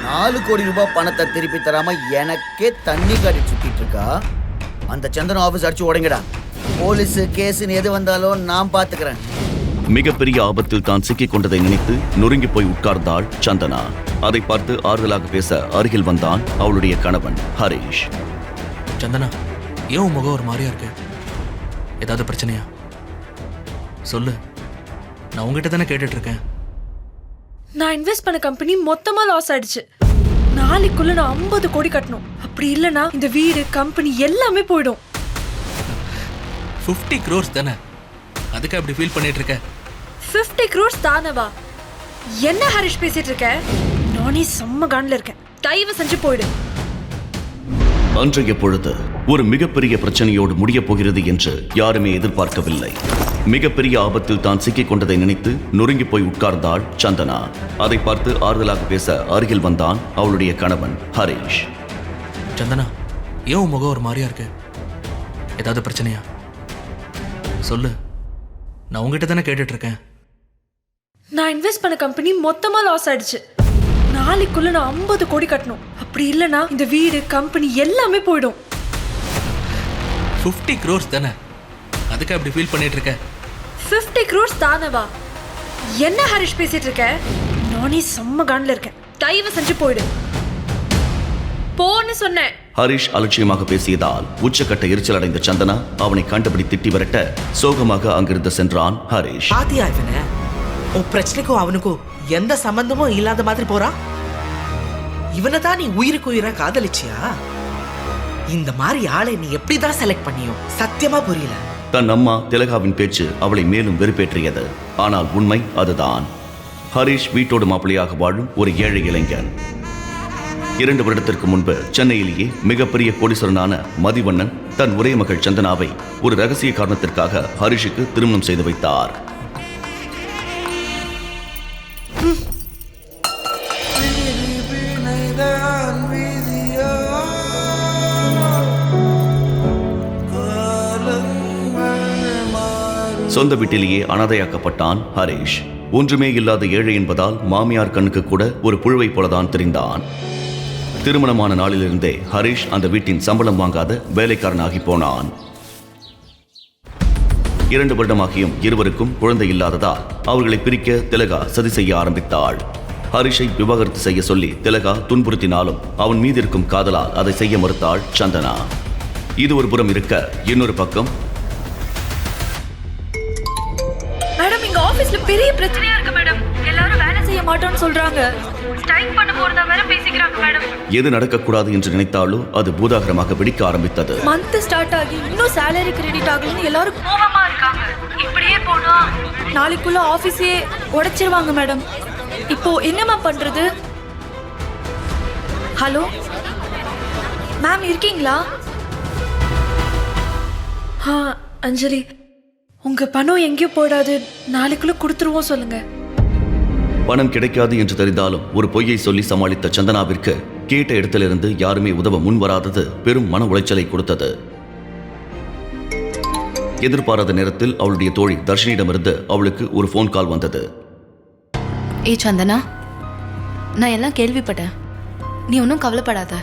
4 கோடி ரூபாய் பணத்தை திருப்பி தராம எனக்கே தண்ணி காட்டி சுத்திட்டு இருக்கா. அந்த சந்தன ஆபீஸ் அடிச்சு உடைங்கடா. போலீஸ் கேஸ்ன்னு எது வந்தாலும் நான் பாத்துக்கிறேன். மிகப்பெரிய ஆபத்தில் தான் சிக்கிக் கொண்டதை நினைத்து நொறுங்கி போய் உட்கார்ந்தாள் சந்தனா. அதை பார்த்து ஆறுதலாக பேச அருகில் வந்தான் அவளுடைய கணவன் ஹரிஷ். சந்தனா, ஏன் முகம் ஒரு மாதிரியா இருக்கு? ஏதாவது பிரச்சனையா? சொல்லு, நான் உங்ககிட்ட தானே கேட்டுட்டு இருக்கேன். நான் இன்வெஸ்ட் பண்ண கம்பெனி மொத்தமா லாஸ் ஆயிடுச்சு. நாளைக்குள்ள நான் 50 கோடி கட்டணும். அப்படி இல்லைன்னா இந்த வீடு கம்பெனி எல்லாமே போயிடும். 50 crores தானே, அதுக்கு அப்படி ஃபீல் பண்ணிட்டு இருக்க? 50 crores தானவா? என்ன ஹரிஷ் பேசிட்டு இருக்க? நானே செம்ம கான்ல இருக்கேன். தயவு செஞ்சு போயிடு. அன்றைய பொழுது ஒரு மிகப்பெரிய பிரச்சனையோடு முடியப் போகிறது என்று யாருமே எதிர்பார்க்கவில்லை. மிகப்பெரிய ஆபத்தில் தான் சிக்கிக் கொண்டதை நினைத்து நொறுங்கி போய் உட்கார்ந்தாள் சந்தனா. அதை பார்த்து ஆறுதலாக பேச அருகில் வந்தான் அவளுடைய கணவன் ஹரிஷ். சந்தனா, ஏன் முகம் ஒரு மாதிரியா இருக்கு? ஏதாவது பிரச்சனையா? சொல்லு, நான் உங்ககிட்ட தானே கேட்டுட்டு இருக்கேன். நான் இன்வெஸ்ட் பண்ண கம்பெனி மொத்தமா லாஸ் ஆயிடுச்சு. நாளைக்குள்ள நான் 50 கோடி கட்டணும். அப்படி இல்லைன்னா இந்த வீடு கம்பெனி எல்லாமே போயிடும். 50 crores தானே, அதுக்கு அப்படி ஃபீல் பண்ணிட்டு இருக்க? 50 crores தானவா? என்ன ஹரிஷ் பேசிட்டு இருக்க? நானே செம்ம கான்ல இருக்கேன். தயவு செஞ்சு போயிடு. போன்னு சொன்னேன். ஹரிஷ் அலட்சியமாக பேசியதால் உச்சக்கட்ட எரிச்சல் அடைந்த சந்தனா அவனை கண்டுபிடி திட்டி விரட்ட சோகமாக அங்கிருந்து சென்றான் ஹரிஷ். பாத்தியா இவன? உன் பிரச்சனைக்கும் அவனுக்கும் எந்த சம்பந்தமும் இல்லாத மாதிரி போறா. இவனை தான் நீ உயிருக்கு உயிரா காதலிச்சியா? இந்த மாதிரி ஆளை நீ எப்படிதான் செலக்ட் பண்ணியோ சத்தியமா புரியல. தன் அம்மா திலகாவின் பேச்சு அவளை மேலும் வெறுப்பேற்றியது. ஆனால் உண்மை அதுதான். ஹரிஷ் வீட்டோடு மாப்பிள்ளையாக வாழும் ஒரு ஏழை இளைஞன். 2 வருடத்திற்கு முன்பு சென்னையிலேயே மிகப்பெரிய கோடீஸ்வரனான மதிவண்ணன் தன் ஒரே மகள் சந்தனாவை ஒரு ரகசிய காரணத்திற்காக ஹரிஷுக்கு திருமணம் செய்து வைத்தார். சொந்த வீட்டிலேயே அனாதையாக்கப்பட்டான் ஹரிஷ். ஒன்றுமே இல்லாத ஏழை என்பதால் மாமியார் கண்ணுக்கு கூட ஒரு புழுவை போலதான் தெரிந்தான். திருமணமான நாளிலிருந்தே ஹரிஷ் அந்த வீட்டின் சம்பளம் வாங்காத வேலைக்காரனாகி போனான். 2 வருடமாகியும் இருவருக்கும் குழந்தை இல்லாததால் அவர்களை பிரிக்க திலகா சதி செய்ய ஆரம்பித்தாள். ஹரிஷை விவாகரத்து செய்ய சொல்லி திலகா துன்புறுத்தினாலும் அவன் மீது இருக்கும் காதலால் அதை செய்ய மறுத்தாள் சந்தனா. இது ஒரு புறம் இருக்க, இன்னொரு பக்கம் மேடம், இங்க ஆபீஸ்ல பெரிய பிரச்சனையா இருக்கு மேடம். எல்லாரும் வேலை செய்ய மாட்டோம்னு சொல்றாங்க. ஸ்ட்ரைக் பண்ண போறதா வேற பேசிக்கிறாங்க மேடம். எது நடக்கக்கூடாது என்று நினைத்தாலும் அது பூதாகரமாக வெடிக்க ஆரம்பித்தது. மந்த் ஸ்டார்ட் ஆகி இன்னும் சேலரி கிரெடிட் ஆகலன்னு எல்லாரும் கோவமா இருக்காங்க. இப்படியே போனா நாளைக்குள்ள ஆபீஸே உடைச்சிருவாங்க மேடம். இப்போ என்னமா பண்றது? ஹலோ மேம், இருக்கீங்களா? அஞ்சலி, உங்க பணம் எங்கேயும் போடாது, நாளைக்குள்ள கொடுத்துருவோம் சொல்லுங்க. பணம் கிடைக்காது என்று தெரிந்தாலும் ஒரு பொய்யை சொல்லி சமாளித்த சந்தனாவிற்கு கேட்ட இடத்திலிருந்து யாருமே உதவ முன்வராதது பெரும் மன உளைச்சலை கொடுத்தது. எதிர்பாராத நேரத்தில் அவளுடைய தோழி தர்ஷினியிடமிருந்து அவளுக்கு ஒரு போன் கால் வந்தது. ஏய் சந்தனா, நான் எல்லாம் கேள்விப்பட்டேன். நீ ஒன்றும் கவலைப்படாத.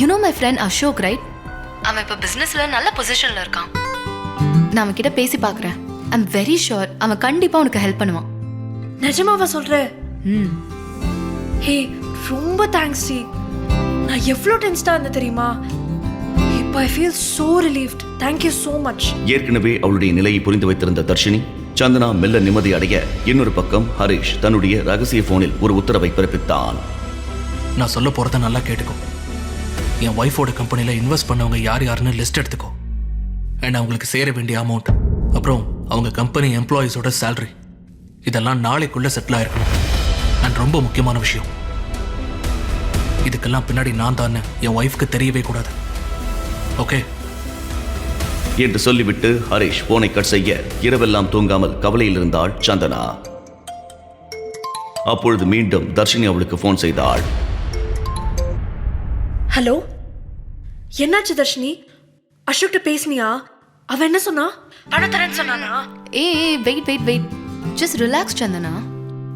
You know my friend Ashok, right? அவன் இப்போ பிஸ்னஸ்ல நல்ல பொசிஷன்ல இருக்கான். நான் அவன் கிட்ட பேசி பார்க்குறேன். ஐ எம் வெரி ஷுர் அவன் கண்டிப்பாக உனக்கு ஹெல்ப் பண்ணுவான். நிஜமாவா சொல்ற? ஹே, ரொம்ப தேங்க்ஸ் டி. நான் எவ்வளோ டென்ஸ்டா இருந்தேன் தெரியுமா? இப்போ I feel so relieved. Thank you so much. ஏற்கனவே அவளுடைய நிலையை புரிந்து வைத்திருந்த தர்ஷினி சந்தனா மெல்ல நிம்மதி அடைய, இன்னொரு பக்கம் ஹரிஷ் தன்னுடைய ரகசிய போனில் ஒரு உத்தரவை பிறப்பித்தான். நான் சொல்ல போறத நல்லா கேட்டுக்கோ. என் ஒய்ஃபோட கம்பெனில இன்வெஸ்ட் பண்ணவங்க யார் யாருன்னு லிஸ்ட் எடுத்துக்கோ. அண்ட் அவங்களுக்கு சேர வேண்டிய அமௌண்ட், அப்புறம் அவங்க கம்பெனி எம்ப்ளாயீஸோட சேலரி, இதெல்லாம் நாளைக்குள்ள செட்டில் ஆயிருக்கணும். அண்ட் ரொம்ப முக்கியமான விஷயம், இதுக்கெல்லாம் பின்னாடி நான் தான் என் ஒய்ஃப்க்கு தெரியவே கூடாது. ஓகே என்று சொல்லிவிட்டு ஹரிஷ் போனை கட் செய்ய இரவெல்லாம் தூங்காமல் கவலையில் இருந்தாள் சந்தனா. அப்பொழுது மீண்டும் தர்ஷினி அவளுக்கு போன் செய்தாள். ஹலோ, என்னாச்சு தர்ஷினி? அசோக்கிட்ட பேசுனியா? அவன் என்ன சொன்னா? பணம் தரேன்னு சொன்னானா? ஏய் வெயிட், ஜஸ்ட் ரிலாக்ஸ் சந்தனா.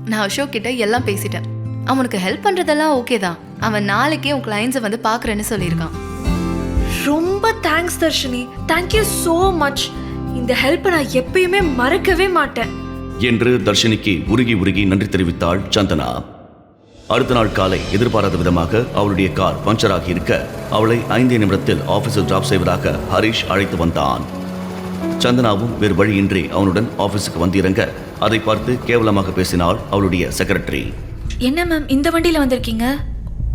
நான் அசோக் கிட்ட எல்லாம் பேசிட்டேன். அவனுக்கு ஹெல்ப் பண்றதெல்லாம் ஓகே தான். அவன் நாளைக்கே உன் கிளைண்ட்ஸை வந்து பார்க்குறேன்னு சொல்லியிருக்கான். ரொம்ப thanks Darshini, thank you so much. இந்த ஹெல்ப்பை நான் எப்பயுமே மறக்கவே மாட்டேன் என்று தர்ஷினிக்கு உருகி உருகி நன்றி தெரிவித்தாள் சந்தனா. அடுத்த நாள் காலை எதிர்பாராத விதமாக அவளுடைய கார் பஞ்சர் ஆகி இருக்க அவளை 5 நிமிடத்தில் ஆபீஸில் டிராப் செய்வதாக ஹரிஷ் அழைத்து வந்தான். சந்தனாவும் வேறு வழியின்றி அவனுடன் ஆபீஸுக்கு வந்து இறங்க அதை பார்த்து கேவலமாக பேசினாள் அவளுடைய செக்ரட்டரி. என்ன மேம் இந்த வண்டியில வந்திருக்கீங்க?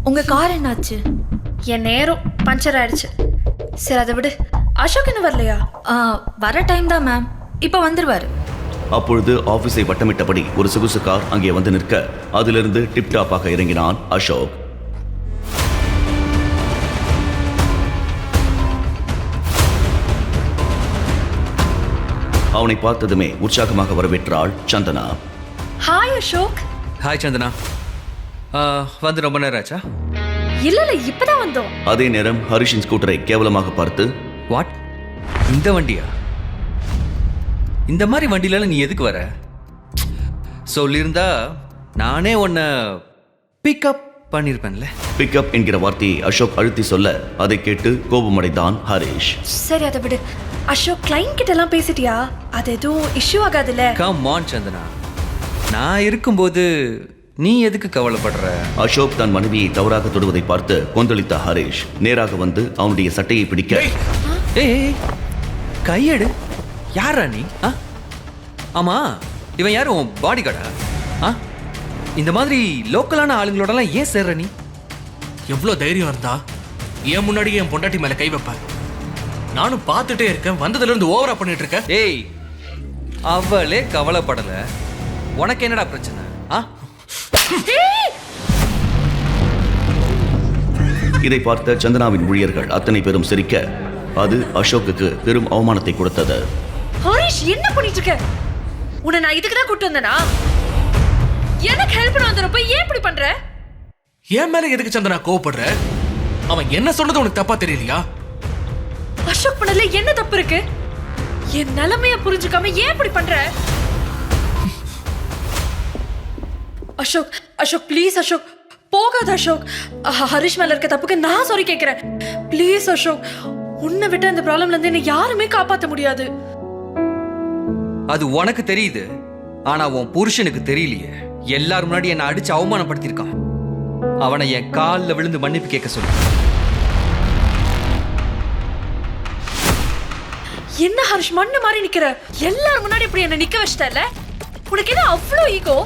உங்க கார் என்னாச்சு? என் நேரம் பஞ்சர் ஆயிடுச்சு. சரி அதை விடு, அசோக் இன்னும் வரலையா? வர டைம் தான் மேம், இப்போ வந்துருவாரு. அப்பொழுது ஆபீஸை வட்டமிட்டபடி ஒரு சொகுசு கார் அங்கே வந்து நிற்க அதிலிருந்து டிப்டாப்பாக இறங்கினான் அசோக். அவனை பார்த்ததுமே உற்சாகமாக வரவேற்றாள் சந்தனா. ஹாய் அசோக். ஹாய் சந்தனா. வந்து ரொம்ப நேரம் ஆச்சா? இல்ல இப்பதான் வந்தோம். அதே நேரம் ஹரிஷின் ஸ்கூட்டரை கேவலமாக பார்த்து, வாட், இந்த வண்டியா? இந்த மாதிரி வண்டியில நீ எதுக்கு வர? சொல்லியிருந்தா நானே உன்னை பிக்கப் பண்ணியிருப்பேன்ல. பிக்கப் என்கிற வார்த்தையை அசோக் அழுத்தி சொல்ல அதை கேட்டு கோபமடைந்தான் ஹரிஷ். சரி அதை விடு அசோக், கிளைண்ட் கிட்ட எல்லாம் பேசிட்டியா? அது எதுவும் இஷ்யூ ஆகாதுல்ல? கம் ஆன் சந்தனா, நான் இருக்கும்போது நீ எதுக்கு கவலைப்படுற? அசோக் தன் மனைவியை தவறாக தொடுவதை பார்த்து கொந்தளித்த ஹரிஷ் நேராக வந்து அவனுடைய சட்டையை பிடிக்க, ஏய் கையெடு. யாரா நீ? ஆமா, இவன் யார்? உன் பாடி கார்டா? இந்த மாதிரி லோக்கலான ஆளுங்களோடலாம் ஏன் சேர்ற நீ? எவ்வளோ தைரியம் இருந்தா என் முன்னாடியே என் பொண்டாட்டி மேல கை வைப்ப? நானும் பார்த்துட்டே இருக்கேன், வந்ததுல இருந்து ஓவரா பண்ணிட்டு இருக்க. ஏய், அவளே கவலைப்படல, உனக்கு என்னடா பிரச்சனை? இதை பார்த்த சந்தனாவின் ஊழியர்கள் அத்தனை பேரும் சிரிக்க அது அசோக்குக்கு பெரும் அவமானத்தை கொடுத்தது. ஹரிஷ் என்ன பண்ணிட்டு இருக்க? உன்னை நான் இதுக்கு தான் கூட்டு வந்தேனா? எனக்கு ஹெல்ப் பண்ண வந்தறப்ப ஏன் இப்படி பண்ற? என் மேல எதுக்கு சந்தனா கோவப்படுற? அவன் என்ன சொன்னது உனக்கு தப்பா தெரியலையா? அசோக் பண்ணல என்ன தப்பு இருக்கு? என் நிலைமைய புரிஞ்சுக்காம ஏன் இப்படி பண்ற? அசோக் அசோக் ப்ளீஸ் அசோக், போகாத அசோக். ஹரிஷ் மேல இருக்க தப்புக்கு நான் சாரி கேட்கிறேன். ப்ளீஸ் அசோக், உன்னை விட்டு இந்த ப்ராப்ளம்ல இருந்து என்ன யாருமே காப்பாற்ற முடியாது. அது உனக்கு தெரியுது, ஆனா உன் புருஷனுக்கு தெரியலையே. எல்லாரும் முன்னாடி என்ன அடிச்சு அவமானப்படுத்திருக்கான். அவனை என் காலில் விழுந்து மன்னிப்பு கேட்க சொல்லு. என்ன ஹரிஷ் மண்ணு மாதிரி நிக்கிற? எல்லாரும் முன்னாடி இப்படி என்ன நிக்க வச்சிட்டல? உனக்கு என்ன அவ்வளோ ஈகோ?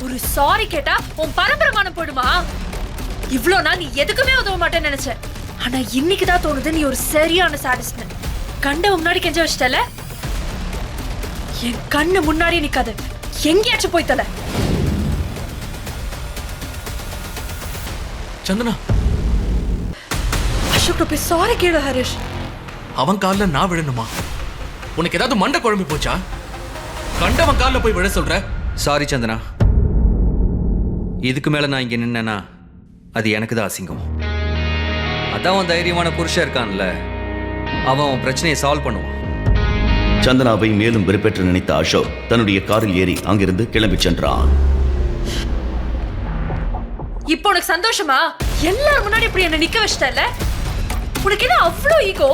ஒரு சாரி கேட்டா உன் பரம்பரமானம் போடுமா? இவ்ளோ நாள் நீ எதுக்குமே உதவ மாட்டேன்னு நினைச்ச, ஆனா இன்னைக்கு தான் தோணுது நீ ஒரு சரியான சாடிஸ்ட். கண்ட முன்னாடி கெஞ்ச வச்சிட்டல? என் கண்ணு முன்னாடி நிக்காது, எங்கேயாச்சும் போய் தல. சந்தனா, அசோக் போய் சாரி கேளு ஹரிஷ். அவன் கால்ல நான் விழணுமா? உனக்கு ஏதாவது மண்டை குழம்பி போச்சா? கண்டவன் கால்ல போய் விழ சொல்ற? சாரி சந்தனா, இதுக்கு மேல நான் இங்க நின்னேன்னா அது எனக்கு தான் அசிங்கம். அதான் அவன் தைரியமான புருஷன் இருக்கான்ல, அவன் அவன் பிரச்சனையை சால்வ் பண்ணுவான். சந்தனாவை மேலும் வெறுப்பேற்ற நினைத்த அசோக் தன்னுடைய காரில் ஏறி அங்கிருந்து கிளம்பி சென்றான். இப்போ உனக்கு சந்தோஷமா? எல்லாரும் முன்னாடி இப்படி என்ன நிக்க வச்சிட்டல? உனக்கு என்ன அவ்வளோ ஈகோ?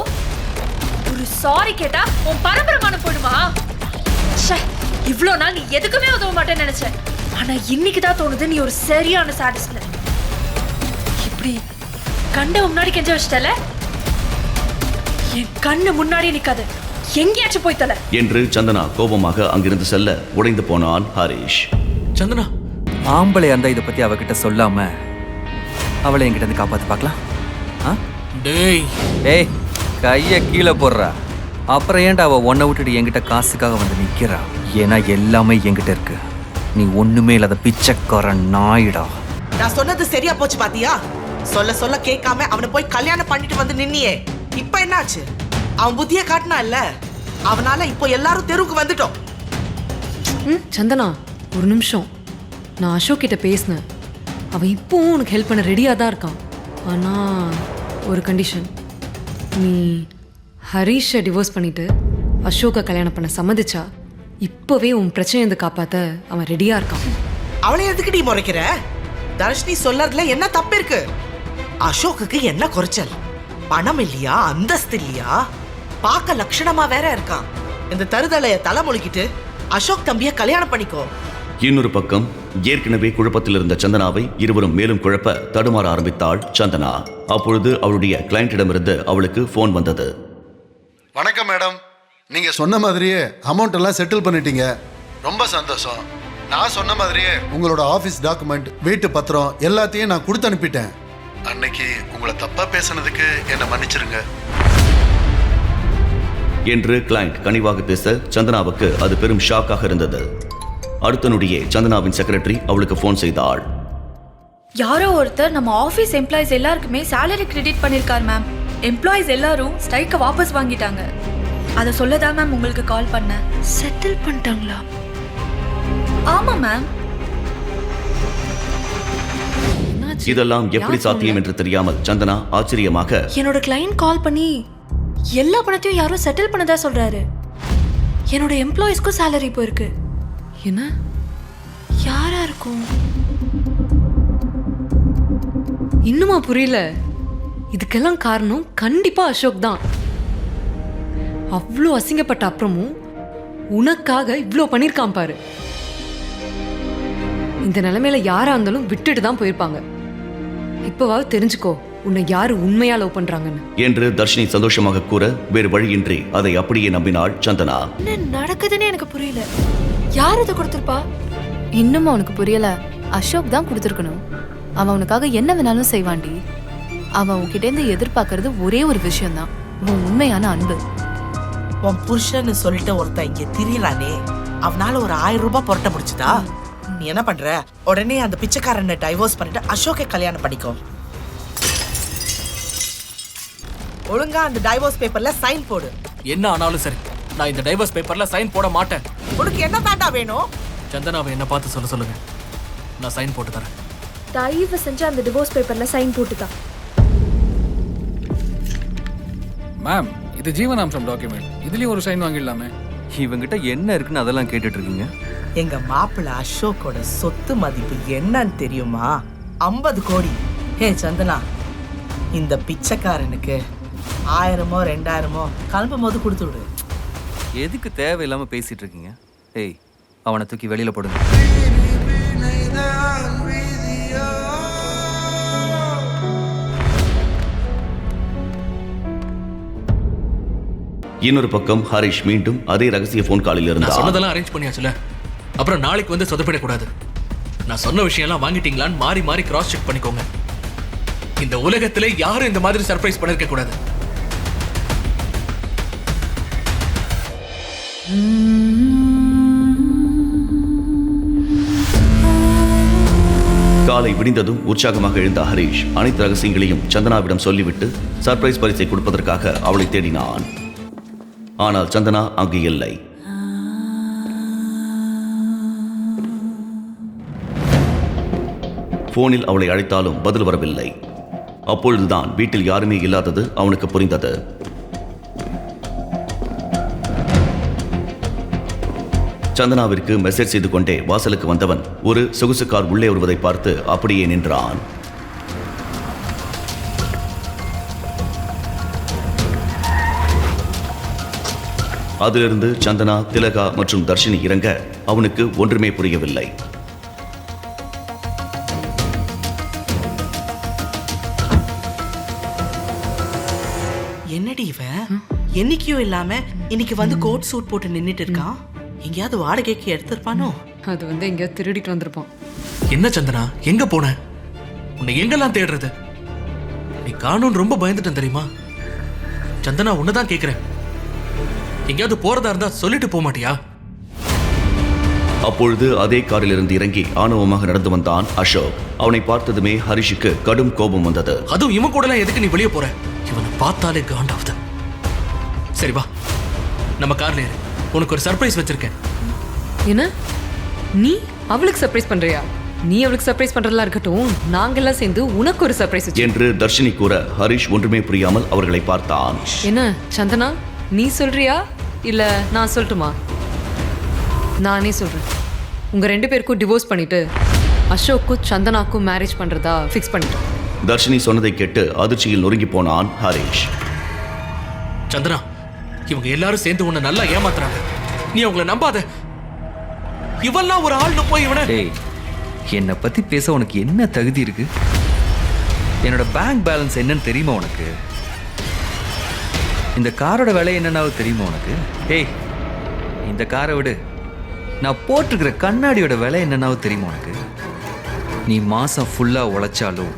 ஒரு சாரி கேட்டா உன் பரம்பரமானம் போடுமா? இவ்ளோ நாள் நீ எதுக்குமே உதவ மாட்டேன்னு நினைச்ச, ஆனா இன்னைக்கு தான் தோணுது நீ ஒரு சரியான சாடிஸ்ட். இப்படி கண்ட முன்னாடி கெஞ்ச வச்சிட்டல? என் கண்ணு முன்னாடி நிக்காது, எங்கேயாச்சும் போய் தல என்று சந்தனா கோபமாக அங்கிருந்து செல்ல உடைந்து போனான் ஹரிஷ். சந்தனா, ஆம்பளை அந்த இதை பத்தி அவகிட்ட சொல்லாம அவளை என்கிட்ட இருந்து காப்பாத்து பார்க்கலாம். டேய், ஏய், கைய கீழே போடுறா. அப்புறம் ஏன்டா அவ உன்னை விட்டுட்டு என்கிட்ட காசுக்காக வந்து நிக்கிறா? ஏன்னா எல்லாமே என்கிட்ட இருக்கு, நீ ஒண்ணுமே இல்லாத பிச்சைக்கார நாயிடா. நான் சொன்னது சரியா போச்சு பாத்தியா? சொல்ல சொல்ல கேட்காம அவனை போய் கல்யாணம் பண்ணிட்டு வந்து நின்னியே, இப்ப என்னாச்சு? அவன் புத்திய காட்டினா இல்ல, அவனால இப்போ எல்லாரும் தெருவுக்கு வந்துட்டோம். சந்தனா ஒரு நிமிஷம், நான் அசோக் கிட்ட பேசினேன். அவன் இப்போவும் உனக்கு ஹெல்ப் பண்ண ரெடியாக தான் இருக்கான். ஆனால் ஒரு கண்டிஷன், நீ ஹரிஷை டிவோர்ஸ் பண்ணிட்டு அசோக்கை கல்யாணம் பண்ண சம்மதிச்சா இப்போவே உன் பிரச்சனையை காப்பாற்ற அவன் ரெடியாக இருக்கான். அவளை எதுக்கு நீ முறைக்கிற? தர்ஷினி சொல்லறதுல என்ன தப்பு இருக்கு? அசோக்குக்கு என்ன குறைச்சல்? பணம் இல்லையா, அந்தஸ்து இல்லையா, பார்க்க லட்சணமா வேற இருக்கான். இந்த தருதலைய தலைமொழிக்கிட்டு அசோக் தம்பிய கல்யாணம் பண்ணிக்கோ. இன்னொரு பக்கம் ஏற்கனவே குழப்பத்தில் இருந்த சந்தனாவை இருவரும் மேலும் குழப்ப தடுமாற ஆரம்பித்தாள் சந்தனா. அப்பொழுது அவளுடைய கிளையண்டிடமிருந்து அவளுக்கு போன் வந்தது. வணக்கம் மேடம், நீங்க சொன்ன மாதிரியே அமௌண்ட் எல்லாம் செட்டில் பண்ணிட்டீங்க. ரொம்ப சந்தோஷம். நான் சொன்ன மாதிரியே உங்களோட ஆபீஸ் டாக்குமெண்ட், வீட்டு பத்திரம் எல்லாத்தையும் நான் கொடுத்து அனுப்பிட்டேன். அன்னைக்கு உங்களை தப்பா பேசுனதுக்கு என்ன மன்னிச்சிருங்க என்று கிளையண்ட் கனிவாக பேச சந்தனாவுக்கு அது பெரும் ஷாக்காக இருந்தது. அடுத்த நொடியே சந்தனாவின் செக்ரட்டரி அவளுக்கு போன் செய்தாள். யாரோ ஒருத்தர் நம்ம ஆபீஸ் எம்ப்ளாயிஸ் எல்லாருக்குமே salary கிரெடிட் பண்ணிருக்கார் மேம். எம்ப்ளாயிஸ் எல்லாரும் ஸ்ட்ரைக்கை வாபஸ் வாங்கிட்டாங்க. அதை சொல்லதான் மேம் உங்களுக்கு கால் பண்ணேன். செட்டில் பண்ணிட்டாங்களா? ஆமா மேம். இதெல்லாம் எப்படி சாத்தியம் என்று தெரியாமல் சந்தனா ஆச்சரியமாக, என்னோட கிளையண்ட் கால் பண்ணி எல்லா பணத்தையும் யாரும் செட்டில் பண்ணதா சொல்றாரு. என்னோட எம்ப்ளாயிஸ்க்கும் salary போயிருக்கு. என்ன? யாரா இருக்கும்? இன்னுமா புரியல? இதுக்கெல்லாம் காரணம் கண்டிப்பா அசோக் தான். அவ்வளோ அசிங்கப்பட்ட அப்புறமும் உனக்காக இவ்வளோ பண்ணியிருக்கான் பாரு. இந்த நிலைமையில யாரா இருந்தாலும் விட்டுட்டு தான் போயிருப்பாங்க. இப்பவாவது தெரிஞ்சுக்கோ உன்னை யாரு உண்மையா லவ் பண்றாங்கன்னு என்று தர்ஷினி சந்தோஷமாக கூற வேறு வழியின்றி அதை அப்படியே நம்பினாள் சந்தனா. என்ன நடக்குதுன்னு எனக்கு புரியல. யார் இதை கொடுத்திருப்பா? இன்னும் அவனுக்கு புரியல. அசோக் தான் கொடுத்துருக்கணும். அவன் உனக்காக என்ன வேணாலும் செய்வாண்டி. அவன் உன்கிட்ட இருந்து எதிர்பார்க்கறது ஒரே ஒரு விஷயம்தான், உன் உண்மையான அன்பு. உன் புருஷன்னு சொல்லிட்டு ஒருத்தன் இங்க திரியறானே, அவனால ஒரு 1000 ரூபாய் புரட்ட முடிச்சுதா? நீ என்ன பண்ற? உடனே அந்த பிச்சைக்காரனை டைவோர்ஸ் பண்ணிட்டு அசோக்கை கல்யாணம் பண்ணிக்கோ. ஒழுங்கா அந்த டைவோர்ஸ் பேப்பர்ல சைன் போடு. என்ன ஆனாலும் சரி, நான் இந்த டைவர்ஸ் பேப்பர்ல சைன் போட மாட்டேன். உனக்கு என்ன தாண்டா வேணும்? சந்தனாவை என்ன பார்த்து சொல்லுங்க, நான் சைன் போட்டு தரேன். தயவு செஞ்சு அந்த டிவோர்ஸ் பேப்பர்ல சைன் போட்டுதான். மேம், இது ஜீவனாம்சம் டாக்குமெண்ட். இதுலயும் ஒரு சைன் வாங்கிடலாமே. இவங்கிட்ட என்ன இருக்குன்னு அதெல்லாம் கேட்டுட்டு இருக்கீங்க? எங்க மாப்பிள்ள அசோக்கோட சொத்து மதிப்பு என்னன்னு தெரியுமா? 50 கோடி. ஹே சந்தனா, இந்த பிச்சைக்காரனுக்கு 1000மோ 2000மோ கிளம்பும் போது கொடுத்து விடு. எதுக்கு தேவையில்லாம பேசிட்டு இருக்கீங்க? ஏய், அவனை தூக்கி வெளியில போடுங்க. இன்னொரு பக்கம் ஹரிஷ் மீண்டும் அதே ரகசிய போன் காலில் நான் இருந்தார். சொன்னதெல்லாம் அரேஞ்ச் பண்ணியாச்சுல, அப்புறம் நாளைக்கு வந்து சொதப்பிடக்கூடாது. நான் சொன்ன விஷயம்லாம் வாங்கிட்டீங்களான்னு மாறி மாறி கிராஸ் செக் பண்ணிக்கோங்க. இந்த உலகத்திலே யாரும் இந்த மாதிரி சர்ப்ரைஸ் பண்ணிருக்க கூடாது. காலை விடிந்ததும் உற்சாகமாக எழுந்த ஹரிஷ் அனைத்து ரகசியங்களையும் சந்தனாவிடம் சொல்லிவிட்டு சர்ப்ரைஸ் பரிசை கொடுப்பதற்காக அவளை தேடினான். ஆனால் சந்தனா அங்கு இல்லை. போனில் அவளை அழைத்தாலும் பதில் வரவில்லை. அப்பொழுதுதான் வீட்டில் யாருமே இல்லாதது அவனுக்கு புரிந்தது. சந்தனாவிற்கு மெசேஜ் செய்து கொண்டே வாசலுக்கு வந்தவன் ஒரு சொகுசு கார் உள்ளே வருவதை பார்த்து அப்படியே நின்றான். அதிலிருந்து சந்தனா, திலகா மற்றும் தர்ஷினி இறங்க அவனுக்கு ஒன்றுமே புரியவில்லை. என்னடி இவன் என்னைக்கும் இல்லாம இன்னைக்கு வந்து கோட் சூட் போட்டு நின்னுட்டு இருக்கான்? எங்கேயாவது வாடகைக்கு எடுத்திருப்பானோ? அது வந்து எங்கேயாவது திருடிட்டு வந்திருப்பான். என்ன சந்தனா, எங்க போன? உன்னை எங்கெல்லாம் தேடுறது? நீ காணோன்னு ரொம்ப பயந்துட்டேன் தெரியுமா? சந்தனா, உன்னதான் கேக்குறேன், எங்கேயாவது போறதா இருந்தா சொல்லிட்டு போக மாட்டியா? அப்பொழுது அதே காரில் இருந்து இறங்கி ஆணவமாக நடந்து வந்தான் அசோக். அவனை பார்த்ததுமே ஹரிஷுக்கு கடும் கோபம் வந்தது. அதுவும் இவன் கூட எல்லாம் எதுக்கு நீ வெளியே போற? இவனை பார்த்தாலே காண்டாவுது. சரி வா, நம்ம கார்ல ஏறு, உனக்கு ஒரு சர்ப்ரைஸ் வச்சிருக்கேன். என்ன? நீ அவளுக்கு சர்ப்ரைஸ் பண்றியா? நீ அவளுக்கு சர்ப்ரைஸ் பண்றதெல்லாம் இருக்கட்டும், நாங்கெல்லாம் சேர்ந்து உனக்கு ஒரு சர்ப்ரைஸ் என்று தர்ஷினி கூற ஹரிஷ் ஒன்றுமே புரியாமல் அவர்களை பார்த்தான். என்ன சந்தனா, நீ சொல்றியா இல்ல நான் சொல்லட்டுமா? நானே சொல்றேன். உங்க 2 பேருக்கும் டிவோர்ஸ் பண்ணிட்டு அசோக்கும் சந்தனாக்கும் மேரேஜ் பண்ணுறதா ஃபிக்ஸ் பண்ணிட்டோம். தர்ஷினி சொன்னதை கேட்டு அதிர்ச்சியில் நொறுங்கி போனான் ஹரிஷ். சந்தனா, இவங்க எல்லாரும் சேர்ந்து உன்னை நல்லா ஏமாத்துறாங்க. நீ அவங்கள நம்பாத. இவெல்லாம் ஒரு ஆள்னு போய் இவனை. டேய், என்னை பற்றி பேச உனக்கு என்ன தகுதி இருக்கு? என்னோட பேங்க் பேலன்ஸ் என்னன்னு தெரியுமா உனக்கு? இந்த காரோட விலை என்னன்னாவது தெரியுமா உனக்கு? ஏய், இந்த காரை விடு, நான் போட்டிருக்கிற கண்ணாடியோட விலை என்னன்னாவது தெரியுமா உனக்கு? நீ மாசம் ஃபுல்லா உழைச்சாலும்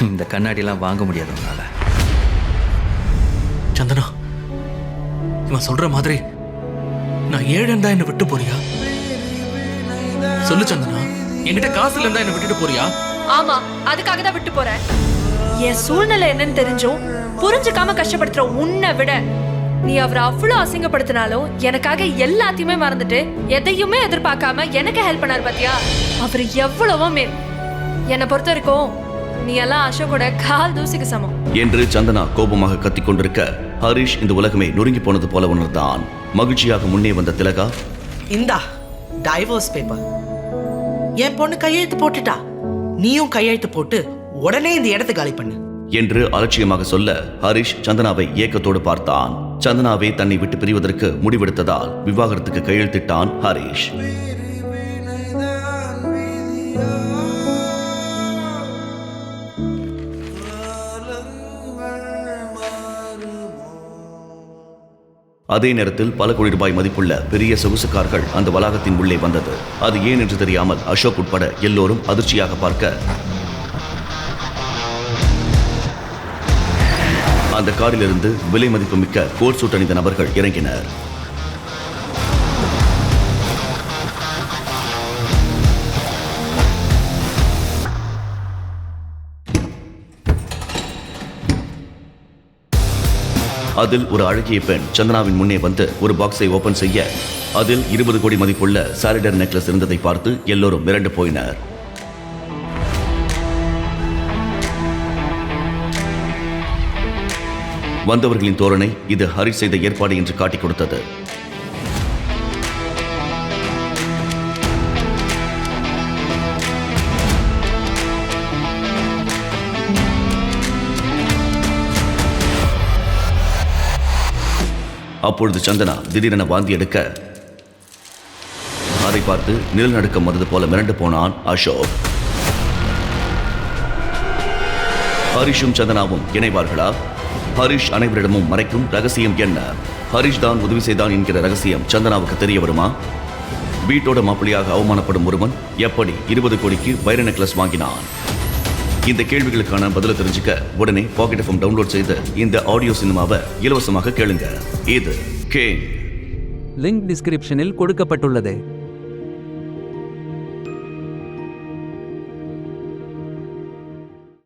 இந்த கண்ணாடியெல்லாம் வாங்க முடியாது உன்னால. சந்தனா, இவன் சொல்ற மாதிரி நான் ஏழன் தான் என்ன விட்டு போறியா? சொல்லு சந்தனா, என்கிட்ட காசு இருந்தா என்ன விட்டுட்டு போறியா? ஆமா, அதுக்காக தான் விட்டு போறேன். என் சூழ்நிலை என்னன்னு தெரிஞ்சும் புரிஞ்சுக்காம கஷ்டப்படுத்துற உன்னை விட நீ அவரை அவ்வளோ அசிங்கப்படுத்தினாலும் எனக்காக எல்லாத்தையுமே மறந்துட்டு எதையுமே எதிர்பார்க்காம எனக்கு ஹெல்ப் பண்ணாரு பாத்தியா? அவர் எவ்வளவோ மேல். என்னை பொறுத்த வரைக்கும் நீ எல்லாம் அசோகோட கால் தூசிக்கு சமம் என்று சந்தனா கோபமாக கத்திக் கொண்டிருக்க ஹரிஷ் இந்த உலகமே நொறுங்கி போனது போல உணர்ந்தான். மகிழ்ச்சியாக முன்னே வந்த திலகா, இந்தா டைவோர்ஸ் பேப்பர். என் பொண்ணு கையெழுத்து போட்டுட்டா, நீயும் கையெழுத்து போட்டு உடனே இந்த இடத்தை காலி பண்ணு என்று அலட்சியமாக சொல்ல ஹரிஷ் சந்தனாவை ஏக்கத்தோடு பார்த்தான். சந்தனாவை தன்னை விட்டு பிரிவதற்கு முடிவெடுத்ததால் விவாகரத்துக்கு கையெழுத்திட்டான் ஹரிஷ். அதே நேரத்தில் பல கோடி ரூபாய் மதிப்புள்ள பெரிய சொகுசு கார்கள் அந்த வளாகத்தின் உள்ளே வந்தது. அது ஏன் என்று தெரியாமல் அசோக் உட்பட எல்லோரும் அதிர்ச்சியாக பார்க்க அந்த காரிலிருந்து விலை மதிப்புமிக்க கோட் சூட் அணிந்த நபர்கள் இறங்கினர். அதில் ஒரு அழகிய பெண் சந்தனாவின் முன்னே வந்து ஒரு பாக்ஸை ஓபன் செய்ய அதில் 20 கோடி மதிப்புள்ள சாலிடர் நெக்லஸ் இருந்ததை பார்த்து எல்லோரும் மிரண்டு போயினர். வந்தவர்களின் தோரணை இது ஹரிஷ் செய்த ஏற்பாடு என்று காட்டிக் கொடுத்தது. அப்பொழுது சந்தனா திடீரென வாந்தி எடுக்க அதை பார்த்து நிலநடுக்கம் வந்தது போல மிரண்டு போனான் அசோக். ஹரிஷும் சந்தனாவும் இணைவார்களா? ஹரிஷ் அனைவரிடமும் மறைக்கும் ரகசியம் என்ன? ஹரிஷ் தான் உதவி செய்தான் என்கிற ரகசியம் சந்தனாவுக்கு தெரிய வருமா? வீட்டோட மாப்பிள்ளையாக அவமானப்படும் ஒருவன் எப்படி 20 கோடிக்கு வைர நெக்லஸ் வாங்கினான்? இந்த கேள்விகளுக்கான பதிலை தெரிஞ்சுக்க உடனே பாக்கெட் எஃப்எம் டவுன்லோட் செய்து இந்த ஆடியோ சினிமாவை இலவசமாக கேளுங்க. இது கிங். லிங்க் டிஸ்கிரிப்ஷனில் கொடுக்கப்பட்டுள்ளது.